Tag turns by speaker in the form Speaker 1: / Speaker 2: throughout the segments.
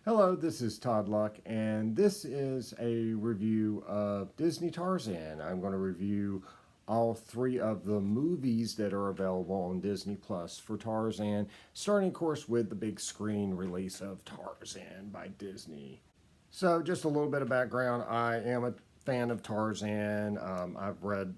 Speaker 1: Hello, this is Todd Luck, and this is a review of Disney Tarzan. I'm going to review all three of the movies that are available on Disney Plus for Tarzan, starting, of course, with the big screen release of Tarzan by Disney. So, just a little bit of background. I am a fan of Tarzan. I've read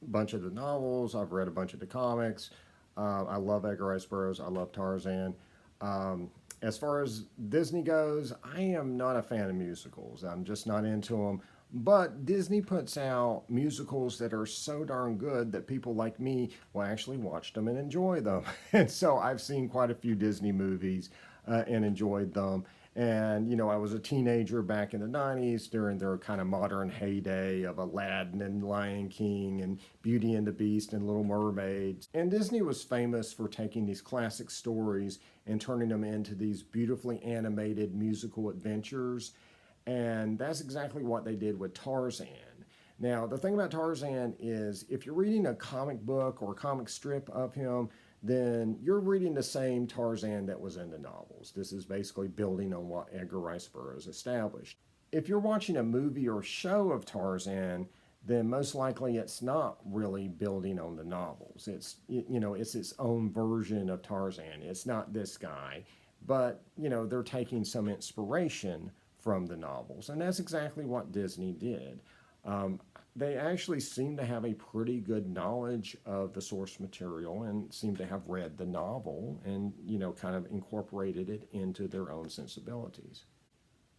Speaker 1: a bunch of the novels, I've read a bunch of the comics. I love Edgar Rice Burroughs, I love Tarzan. Um, as far as Disney goes, I am not a fan of musicals. I'm just not into them. But Disney puts out musicals that are so darn good that people like me will actually watch them and enjoy them. And so I've seen quite a few Disney movies and enjoyed them. And, I was a teenager back in the 90s during their kind of modern heyday of Aladdin and Lion King and Beauty and the Beast and Little Mermaid. And Disney was famous for taking these classic stories and turning them into these beautifully animated musical adventures. And that's exactly what they did with Tarzan. Now, the thing about Tarzan is if you're reading a comic book or a comic strip of him, then you're reading the same Tarzan that was in the novels. This is basically building on what Edgar Rice Burroughs established. If you're watching a movie or show of Tarzan, then most likely it's not really building on the novels. It's its own version of Tarzan. It's not this guy, but they're taking some inspiration from the novels, and that's exactly what Disney did. Um, they actually seem to have a pretty good knowledge of the source material and seem to have read the novel and kind of incorporated it into their own sensibilities.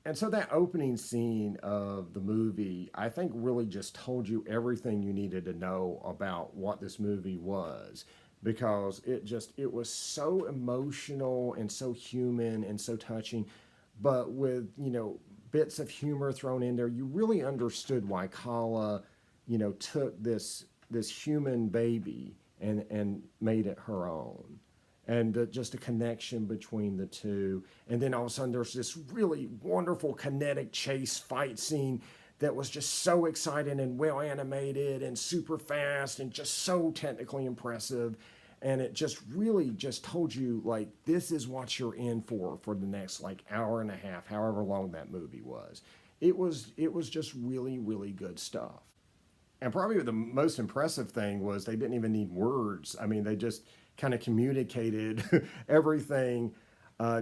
Speaker 1: And so that opening scene of the movie, I think, really just told you everything you needed to know about what this movie was, because it was so emotional and so human and so touching, but with bits of humor thrown in there. You really understood why Kala took this human baby and made it her own, and just a connection between the two. And then all of a sudden there's this really wonderful kinetic chase fight scene that was just so exciting and well animated and super fast and just so technically impressive. And it just really just told you, like, this is what you're in for the next like hour and a half, however long that movie was. It was just really, really good stuff. And probably the most impressive thing was they didn't even need words. I mean, they just kind of communicated everything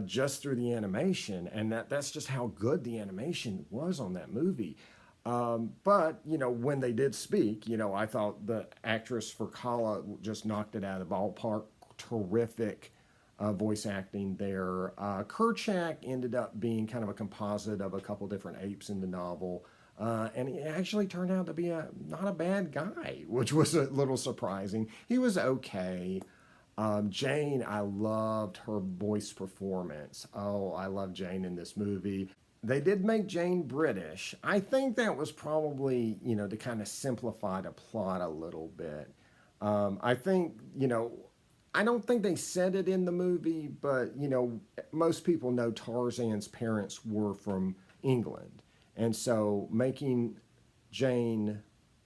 Speaker 1: just through the animation, and that's just how good the animation was on that movie. But when they did speak, I thought the actress for Kala just knocked it out of the ballpark. Terrific voice acting there. Kerchak ended up being kind of a composite of a couple different apes in the novel. And he actually turned out to be not a bad guy, which was a little surprising. He was okay. Jane, I loved her voice performance. Oh, I love Jane in this movie. They did make Jane British. I think that was probably, to kind of simplify the plot a little bit. I think, I don't think they said it in the movie, but, most people know Tarzan's parents were from England. And so making Jane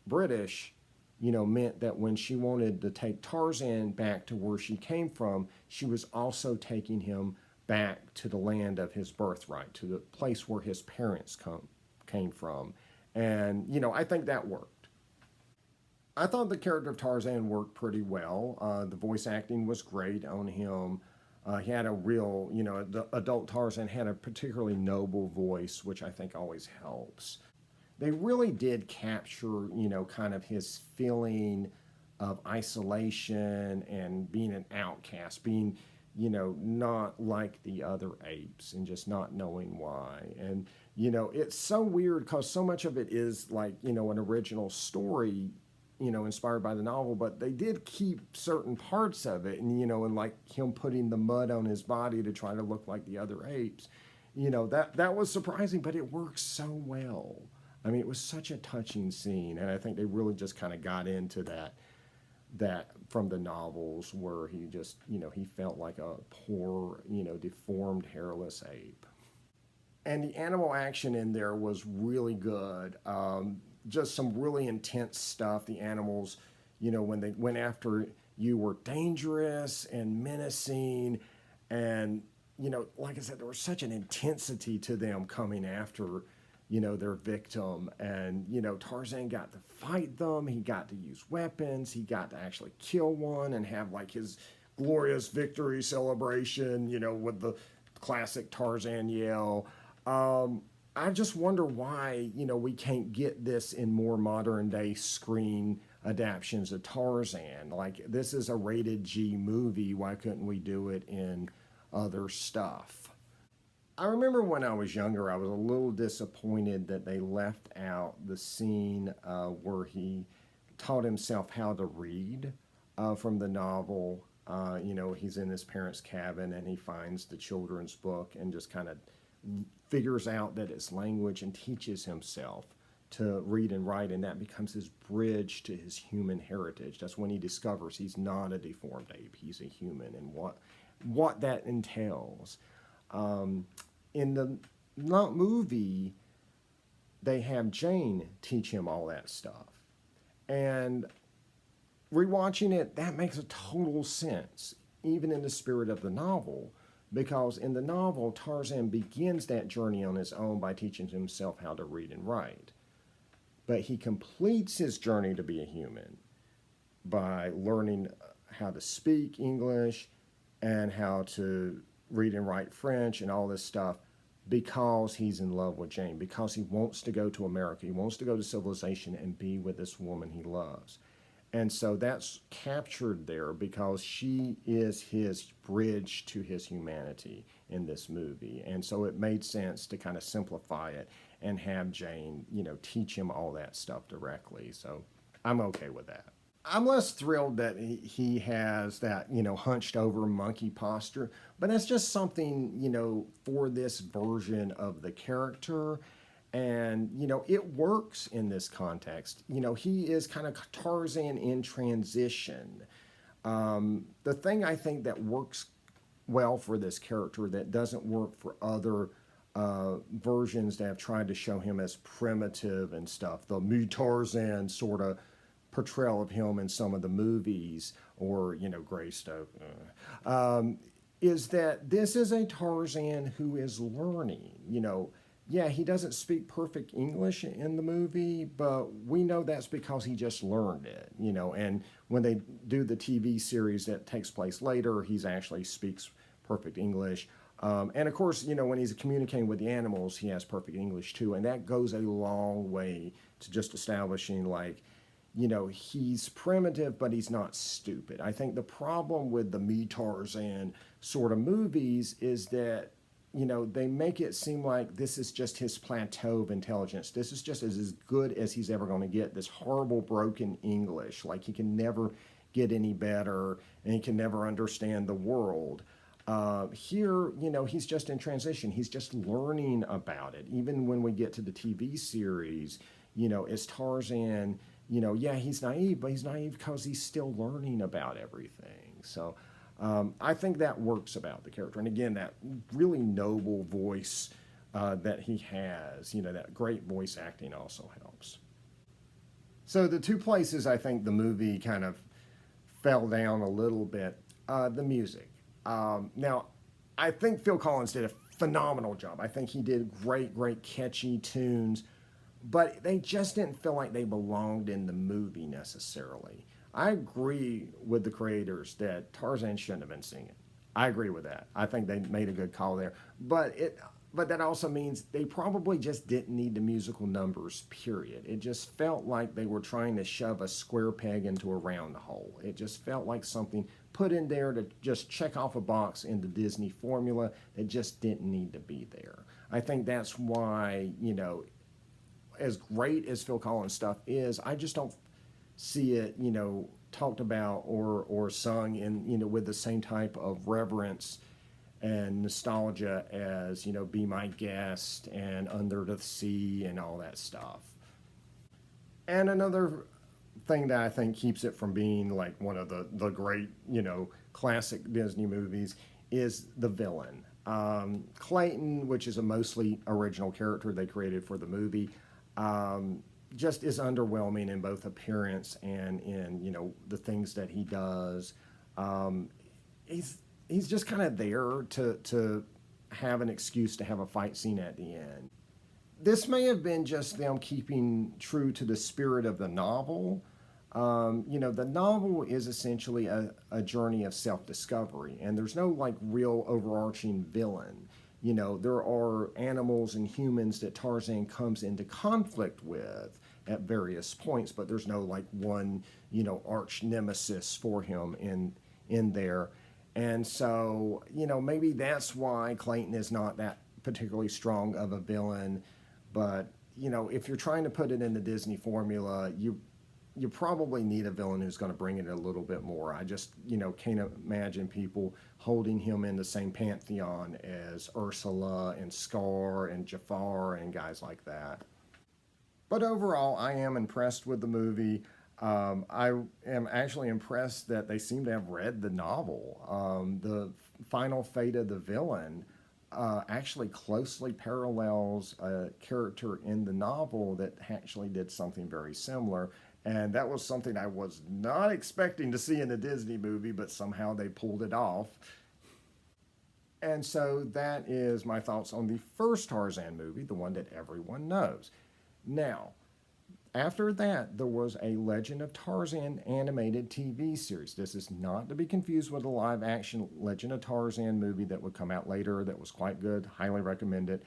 Speaker 1: British, meant that when she wanted to take Tarzan back to where she came from, she was also taking him back to the land of his birthright, to the place where his parents came from. And, I think that worked. I thought the character of Tarzan worked pretty well. The voice acting was great on him. He had a real, the adult Tarzan had a particularly noble voice, which I think always helps. They really did capture, kind of his feeling of isolation and being an outcast, being, not like the other apes and just not knowing why. And, it's so weird because so much of it is like, an original story, inspired by the novel, but they did keep certain parts of it. And, and like him putting the mud on his body to try to look like the other apes, that was surprising, but it works so well. I mean, it was such a touching scene, and I think they really just kind of got into that from the novels where he just, he felt like a poor, deformed, hairless ape. And the animal action in there was really good. Just some really intense stuff. The animals, when they went after you, were dangerous and menacing, and like I said, there was such an intensity to them coming after, their victim. And, Tarzan got to fight them. He got to use weapons. He got to actually kill one and have like his glorious victory celebration, with the classic Tarzan yell. I just wonder why, we can't get this in more modern day screen adaptations of Tarzan. Like, this is a rated G movie. Why couldn't we do it in other stuff? I remember when I was younger, I was a little disappointed that they left out the scene where he taught himself how to read from the novel. He's in his parents' cabin and he finds the children's book and just kind of figures out that it's language and teaches himself to read and write, and that becomes his bridge to his human heritage. That's when he discovers he's not a deformed ape, he's a human, and what that entails. In the movie, they have Jane teach him all that stuff. And rewatching it, that makes a total sense, even in the spirit of the novel, because in the novel, Tarzan begins that journey on his own by teaching himself how to read and write. But he completes his journey to be a human by learning how to speak English and how to read and write French and all this stuff because he's in love with Jane, because he wants to go to America. He wants to go to civilization and be with this woman he loves. And so that's captured there because she is his bridge to his humanity in this movie. And so it made sense to kind of simplify it and have Jane, teach him all that stuff directly. So I'm okay with that. I'm less thrilled that he has that, hunched over monkey posture, but that's just something, for this version of the character. And, it works in this context. He is kind of Tarzan in transition. The thing I think that works well for this character that doesn't work for other versions that have tried to show him as primitive and stuff, the me Tarzan sort of portrayal of him in some of the movies, or, Greystoke, is that this is a Tarzan who is learning, Yeah, he doesn't speak perfect English in the movie, but we know that's because he just learned it, and when they do the TV series that takes place later, he's actually speaks perfect English. And of course, when he's communicating with the animals, he has perfect English too, and that goes a long way to just establishing, like, he's primitive, but he's not stupid. I think the problem with the me Tarzan sort of movies is that, they make it seem like this is just his plateau of intelligence. This is just as good as he's ever going to get, this horrible broken English. Like, he can never get any better and he can never understand the world. Here, he's just in transition. He's just learning about it. Even when we get to the TV series, as Tarzan, yeah, he's naive, but he's naive because he's still learning about everything. So I think that works about the character. And again, that really noble voice that he has, that great voice acting also helps. So the two places I think the movie kind of fell down a little bit, the music. Now, I think Phil Collins did a phenomenal job. I think he did great catchy tunes, but they just didn't feel like they belonged in the movie necessarily. I agree with the creators that Tarzan shouldn't have been singing. I agree with that. I think they made a good call there. But that also means they probably just didn't need the musical numbers, period. It just felt like they were trying to shove a square peg into a round hole. It just felt like something put in there to just check off a box in the Disney formula that just didn't need to be there. I think that's why, as great as Phil Collins stuff is, I just don't see it, talked about or sung in, with the same type of reverence and nostalgia as, Be My Guest and Under the Sea and all that stuff. And another thing that I think keeps it from being like one of the great, classic Disney movies is the villain. Clayton, which is a mostly original character they created for the movie, just is underwhelming in both appearance and in, the things that he does. he's just kind of there to have an excuse to have a fight scene at the end. This may have been just them keeping true to the spirit of the novel. The novel is essentially a journey of self-discovery, and there's no like real overarching villain. There are animals and humans that Tarzan comes into conflict with at various points, but there's no like one, arch nemesis for him in there. And so, maybe that's why Clayton is not that particularly strong of a villain. But, if you're trying to put it in the Disney formula, you probably need a villain who's going to bring it a little bit more. I just, can't imagine people holding him in the same pantheon as Ursula and Scar and Jafar and guys like that. But overall, I am impressed with the movie. I am actually impressed that they seem to have read the novel. The final fate of the villain actually closely parallels a character in the novel that actually did something very similar. And that was something I was not expecting to see in a Disney movie, but somehow they pulled it off. And so that is my thoughts on the first Tarzan movie, the one that everyone knows. Now, after that, there was a Legend of Tarzan animated TV series. This is not to be confused with a live-action Legend of Tarzan movie that would come out later that was quite good. Highly recommend it.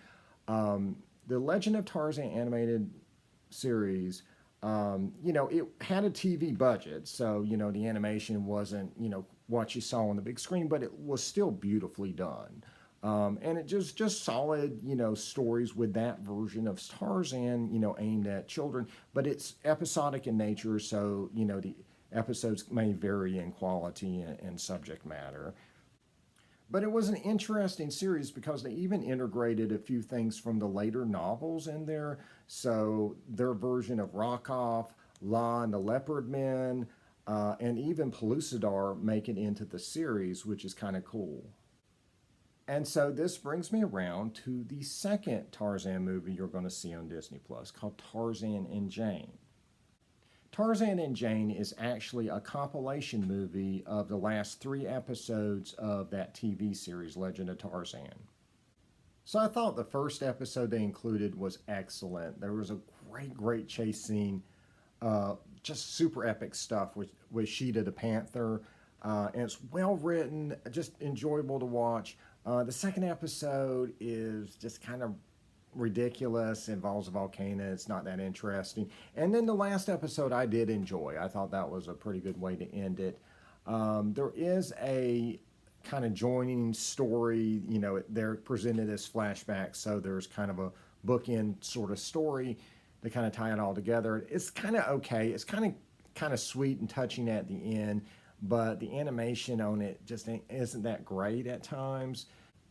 Speaker 1: The Legend of Tarzan animated series, it had a TV budget, so, the animation wasn't, what you saw on the big screen, but it was still beautifully done. And it just solid, stories with that version of Tarzan, aimed at children, but it's episodic in nature, so, the episodes may vary in quality and subject matter. But it was an interesting series because they even integrated a few things from the later novels in there. So their version of Rockoff, La and the Leopard Men, and even Pellucidar make it into the series, which is kind of cool. And so this brings me around to the second Tarzan movie you're going to see on Disney Plus, called Tarzan and Jane. Tarzan and Jane is actually a compilation movie of the last 3 episodes of that TV series, Legend of Tarzan. So I thought the first episode they included was excellent. There was a great chase scene, just super epic stuff with Sheeta the Panther, and it's well written, just enjoyable to watch. The second episode is just kind of ridiculous, involves a volcano, it's not that interesting. And then the last episode I did enjoy. I thought that was a pretty good way to end it. There is a kind of joining story, they're presented as flashbacks, so there's kind of a bookend sort of story to kind of tie it all together. It's kind of okay. It's kind of sweet and touching at the end, but the animation on it just isn't that great at times.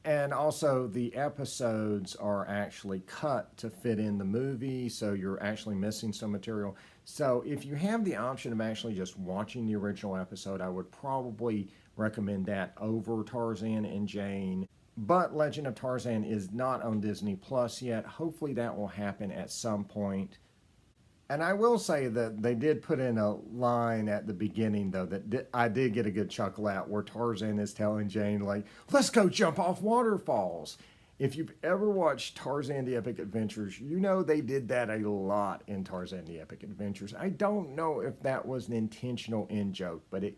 Speaker 1: And also, the episodes are actually cut to fit in the movie, so you're actually missing some material. So if you have the option of actually just watching the original episode, I would probably recommend that over Tarzan and Jane. But Legend of Tarzan is not on Disney Plus yet. Hopefully that will happen at some point. And I will say that they did put in a line at the beginning, though, that I did get a good chuckle at, where Tarzan is telling Jane, like, let's go jump off waterfalls. If you've ever watched Tarzan the Epic Adventures, you know they did that a lot in Tarzan the Epic Adventures. I don't know if that was an intentional in-joke, but it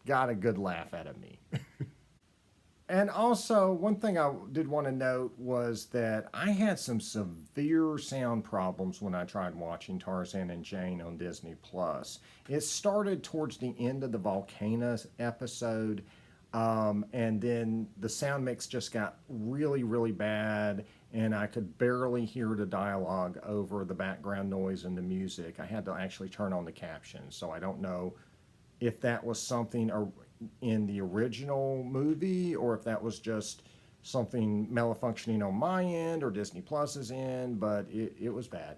Speaker 1: got a good laugh out of me. And also, one thing I did want to note was that I had some severe sound problems when I tried watching Tarzan and Jane on Disney Plus. It started towards the end of the volcanoes episode, and then the sound mix just got really bad, and I could barely hear the dialogue over the background noise and the music. I had to actually turn on the captions, so I don't know if that was something in the original movie, or if that was just something malfunctioning on my end or Disney Plus's end, but it was bad.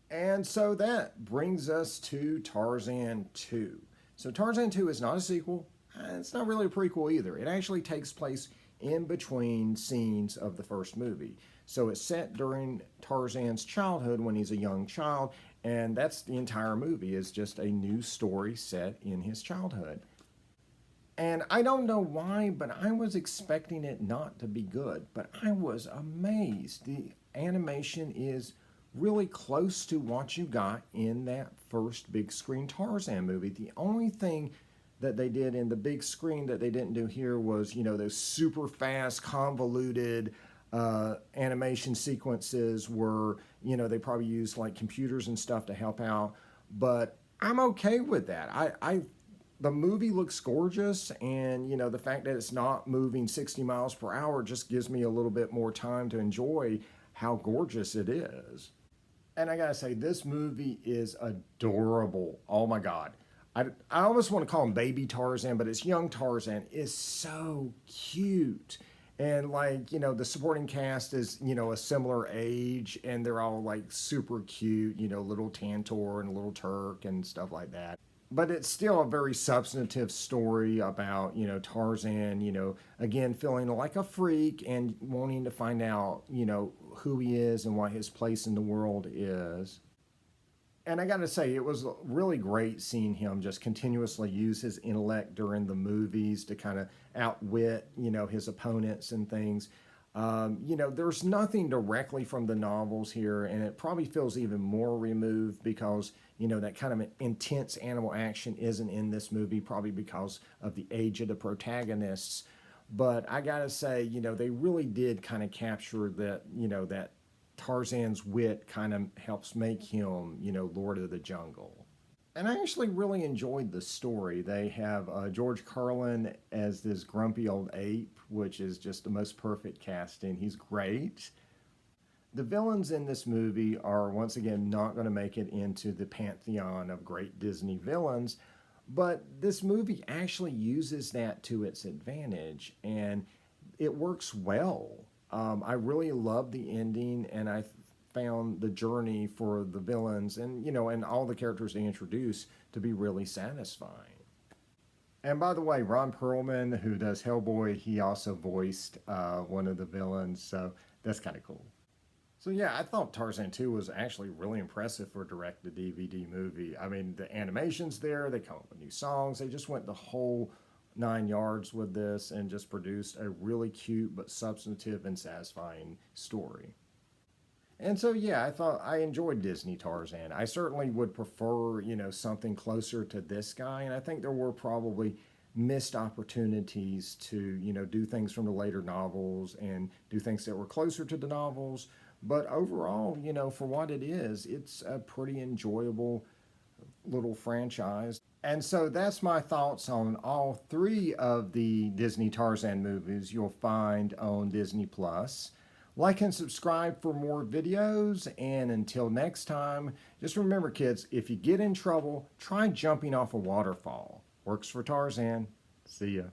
Speaker 1: And so that brings us to Tarzan 2. So Tarzan 2 is not a sequel. It's not really a prequel either. It actually takes place in between scenes of the first movie. So it's set during Tarzan's childhood when he's a young child, and that's the entire movie, is just a new story set in his childhood. And I don't know why, but I was expecting it not to be good. But I was amazed. The animation is really close to what you got in that first big screen Tarzan movie. The only thing that they did in the big screen that they didn't do here was, those super fast, convoluted animation sequences where, they probably used like computers and stuff to help out. But I'm okay with that. The movie looks gorgeous, and the fact that it's not moving 60 miles per hour just gives me a little bit more time to enjoy how gorgeous it is. And I gotta say, this movie is adorable. Oh my God. I almost want to call him baby Tarzan, but it's young Tarzan is so cute. And like, the supporting cast is, a similar age, and they're all like super cute, little Tantor and little Turk and stuff like that. But it's still a very substantive story about, Tarzan, again, feeling like a freak and wanting to find out, who he is and what his place in the world is. And I got to say, it was really great seeing him just continuously use his intellect during the movies to kind of outwit, his opponents and things. There's nothing directly from the novels here, and it probably feels even more removed because, that kind of intense animal action isn't in this movie, probably because of the age of the protagonists. But I gotta say, they really did kind of capture that, that Tarzan's wit kind of helps make him, Lord of the Jungle. And I actually really enjoyed the story. They have George Carlin as this grumpy old ape, which is just the most perfect casting. He's great. The villains in this movie are once again not going to make it into the pantheon of great Disney villains, but this movie actually uses that to its advantage, and it works well. I really love the ending, and I found the journey for the villains and, and all the characters they introduce to be really satisfying. And by the way, Ron Perlman, who does Hellboy, he also voiced one of the villains, so that's kind of cool. So yeah, I thought Tarzan 2 was actually really impressive for a direct-to-DVD movie. I mean, the animation's there, they come up with new songs, they just went the whole 9 yards with this and just produced a really cute but substantive and satisfying story. And so yeah, I enjoyed Disney Tarzan. I certainly would prefer, something closer to this guy, and I think there were probably missed opportunities to, do things from the later novels and do things that were closer to the novels. But overall, for what it is, it's a pretty enjoyable little franchise. And so that's my thoughts on all three of the Disney Tarzan movies you'll find on Disney Plus. Like and subscribe for more videos, and until next time, just remember kids, if you get in trouble, try jumping off a waterfall. Works for Tarzan. See ya.